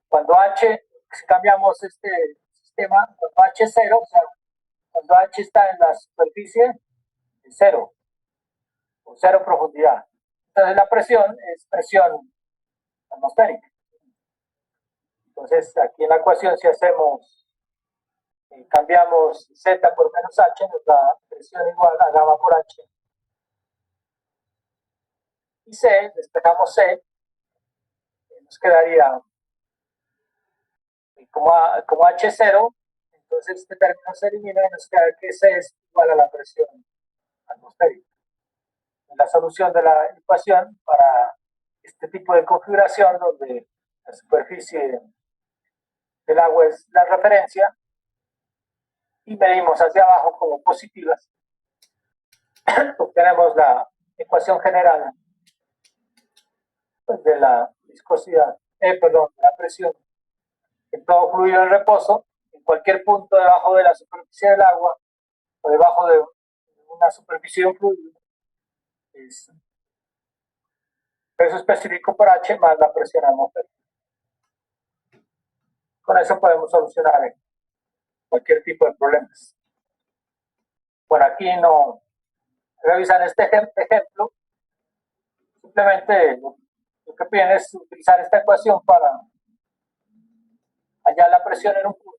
cuando H, si cambiamos este sistema, cuando H es 0, o sea, cuando H está en la superficie, es 0, o 0 profundidad. Entonces, la presión es presión atmosférica. Entonces, aquí en la ecuación, si hacemos, cambiamos Z por menos H, nos da presión igual a gamma por H. Y C, despejamos C, nos quedaría como H es 0, entonces este término se elimina y nos queda que C es igual a la presión atmosférica. En la solución de la ecuación para este tipo de configuración donde la superficie del agua es la referencia y medimos hacia abajo como positivas, obtenemos la ecuación general pues, de la viscosidad, de la presión en todo fluido en reposo, en cualquier punto debajo de la superficie del agua o debajo de una superficie de un fluido, es peso específico por H más la presión atmosférica. Con eso podemos solucionar cualquier tipo de problemas. Bueno, aquí no revisan este ejemplo, simplemente lo que piden es utilizar esta ecuación para hallar la presión en un punto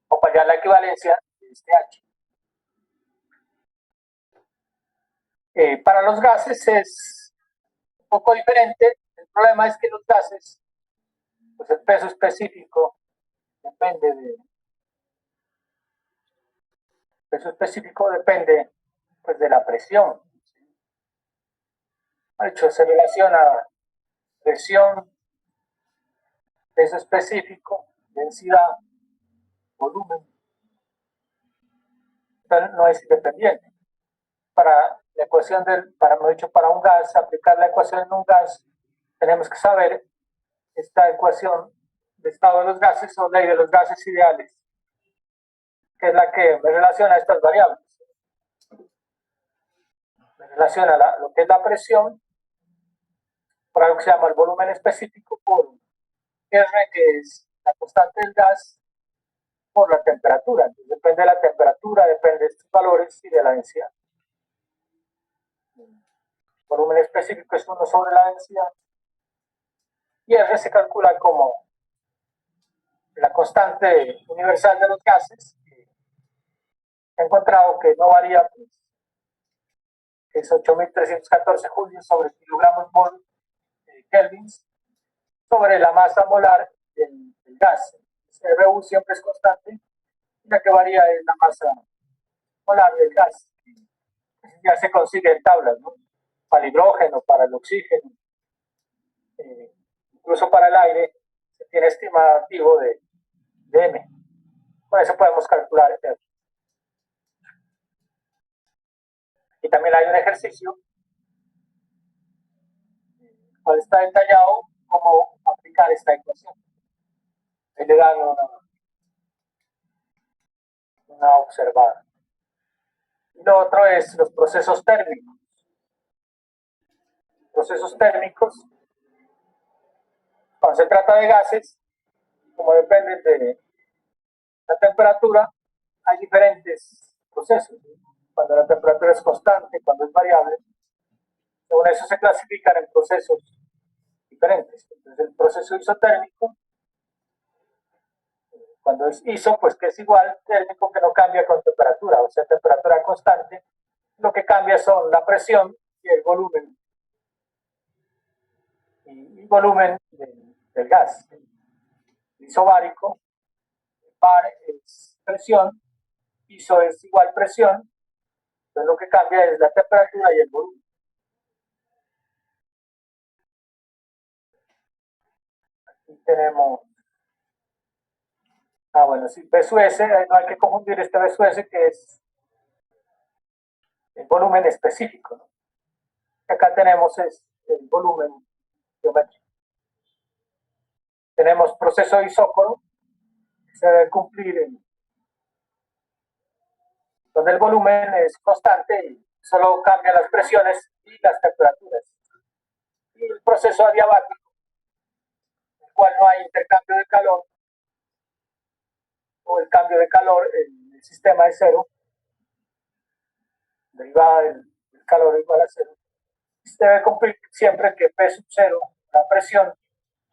o para hallar la equivalencia de este H. Para los gases es un poco diferente. El problema es que los gases, pues el peso específico depende pues, de la presión. De hecho, se relaciona presión, peso específico, densidad, volumen. Entonces, no es independiente. Para la ecuación para un gas, aplicar la ecuación en un gas, tenemos que saber esta ecuación de estado de los gases o ley de los gases ideales, que es la que me relaciona estas variables. Me relaciona lo que es la presión por algo que se llama el volumen específico por R, que es la constante del gas, por la temperatura. Entonces, depende de la temperatura, depende de estos valores y de la densidad. volumen específico es 1 sobre la densidad, y R se calcula como la constante universal de los gases. He encontrado que no varía, pues, que es 8.314 julios sobre kilogramos mol kelvins sobre la masa molar del gas. RU siempre es constante, y la que varía es la masa molar del gas. Ya se consigue en tablas, ¿no? Para el hidrógeno, para el oxígeno, incluso para el aire, se tiene estimativo de M. Con eso podemos calcular R. Y también hay un ejercicio cual está detallado cómo aplicar esta ecuación. Ahí le dan una observada. Y lo otro es los procesos térmicos. Procesos térmicos, cuando se trata de gases, como dependen de la temperatura, hay diferentes procesos. Cuando la temperatura es constante, cuando es variable, según eso se clasifican en procesos diferentes. Entonces, el proceso isotérmico, cuando es iso, pues que es igual, térmico que no cambia con temperatura, o sea, temperatura constante, lo que cambia son la presión y el volumen. Y volumen del gas. Isobárico, par es presión, iso es igual presión, entonces lo que cambia es la temperatura y el volumen. Aquí tenemos, bueno, sí, P sub S, no hay que confundir este P sub S que es el volumen específico, ¿no? Acá tenemos es el volumen geométrico. Tenemos proceso isócoro, que se debe cumplir donde el volumen es constante y solo cambian las presiones y las temperaturas. Y el proceso adiabático, en el cual no hay intercambio de calor, o el cambio de calor en el sistema es cero, derivada del calor igual a cero. Se debe cumplir siempre que P sub 0, la presión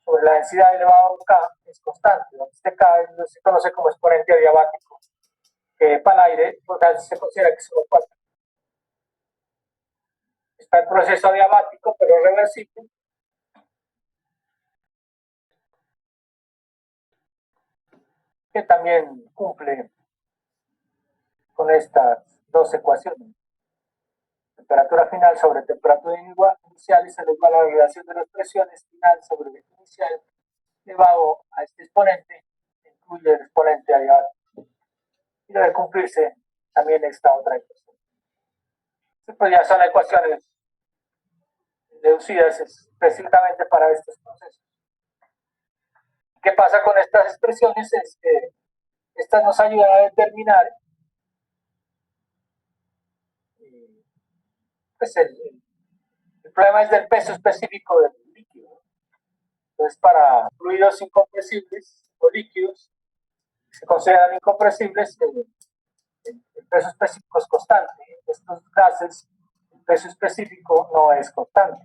sobre la densidad elevado a K, es constante, donde este K se conoce como exponente adiabático, que para el aire porque se considera que es solo 4. Está el proceso adiabático, pero reversible, que también cumple con estas dos ecuaciones. Temperatura final sobre temperatura inicial es igual a la relación de las presiones final sobre inicial elevado a este exponente, incluye el exponente adiabático. Y debe cumplirse también esta otra ecuación. Pues ya son ecuaciones deducidas específicamente para estos procesos. ¿Qué pasa con estas expresiones? Es que estas nos ayudan a determinar pues el problema es del peso específico del líquido. Entonces, para fluidos incompresibles o líquidos que se consideran incompresibles, el peso específico es constante. En estos gases, el peso específico no es constante.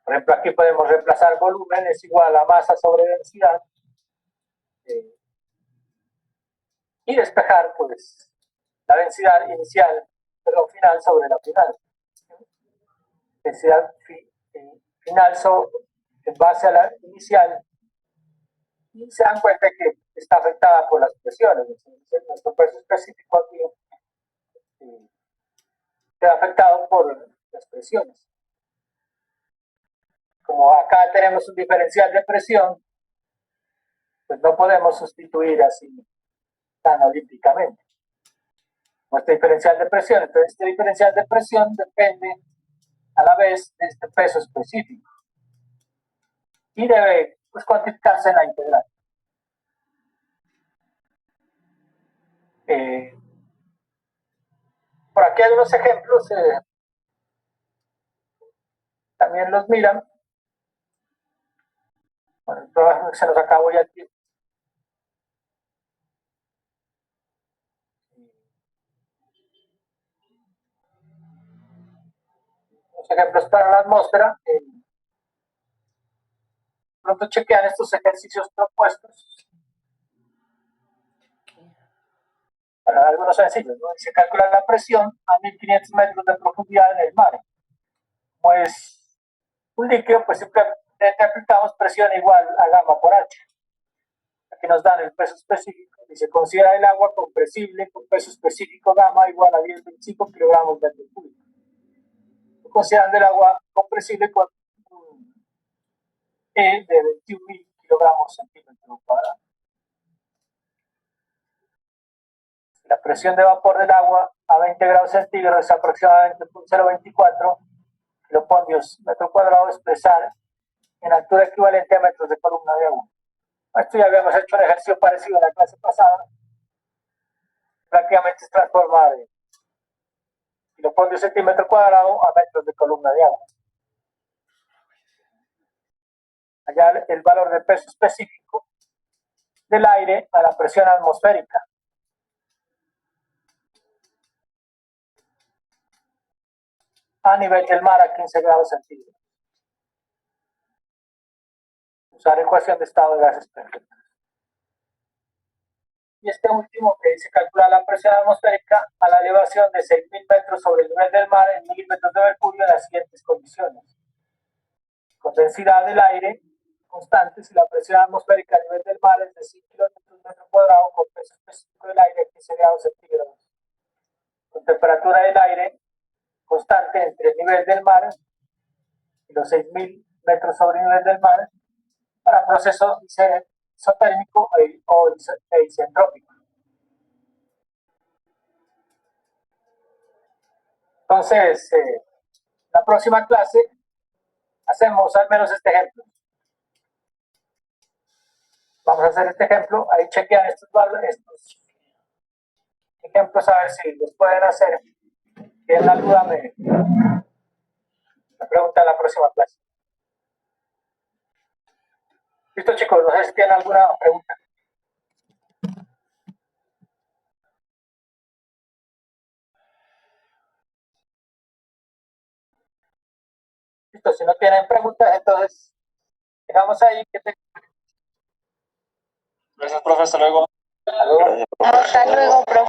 Por ejemplo, aquí podemos reemplazar volumen es igual a masa sobre densidad y despejar pues la densidad inicial, pero final sobre la final. Densidad final en base a la inicial, y se dan cuenta que está afectada por las presiones. Nuestro peso específico aquí queda afectado por las presiones. Como acá tenemos un diferencial de presión, pues no podemos sustituir así tan olímpicamente nuestro diferencial de presión. Entonces, este diferencial de presión depende a la vez de este peso específico y debe pues, cuantificarse en la integral. Por aquí hay unos ejemplos, también los miran. Bueno, se nos acabó ya el tiempo. Los ejemplos para la atmósfera. Pronto chequean estos ejercicios propuestos. Bueno, algunos sencillos, ¿no? Se calcula la presión a 1500 metros de profundidad en el mar. Pues un líquido, pues simplemente aplicamos presión igual a gamma por H. Aquí nos dan el peso específico y se considera el agua compresible con peso específico gamma igual a 10,25 kilogramos de metro cúbico. Considerando el agua compresible con E de 21.000 kilogramos centímetro cuadrado. La presión de vapor del agua a 20 grados centígrados es aproximadamente 0,24 kiloponios metro cuadrado, expresar en altura equivalente a metros de columna de agua. Esto ya habíamos hecho un ejercicio parecido en la clase pasada. Prácticamente se transforma de kiloponios centímetro cuadrado a metros de columna de agua. Allá el valor de peso específico del aire a la presión atmosférica. A nivel del mar a 15 grados centígrados. Usar ecuación de estado de gases perfecta. Y este último que dice calcular la presión atmosférica a la elevación de 6.000 metros sobre el nivel del mar en milímetros de mercurio en las siguientes condiciones. Con densidad del aire constante, si la presión atmosférica a nivel del mar es de 100 kilómetros metro cuadrado con peso específico del aire a 15 grados centígrados. Con temperatura del aire constante entre el nivel del mar y los 6.000 metros sobre el nivel del mar para proceso isotérmico o isentrópico. Entonces, la próxima clase hacemos al menos este ejemplo. Vamos a hacer este ejemplo, ahí chequean estos ejemplos a ver si los pueden hacer. ¿Tienen alguna me pregunta en la próxima clase? Listo, chicos, no sé si tienen alguna pregunta. Listo, si no tienen preguntas, entonces dejamos ahí. Gracias, profe, hasta luego. Hasta luego. Hasta luego, profe.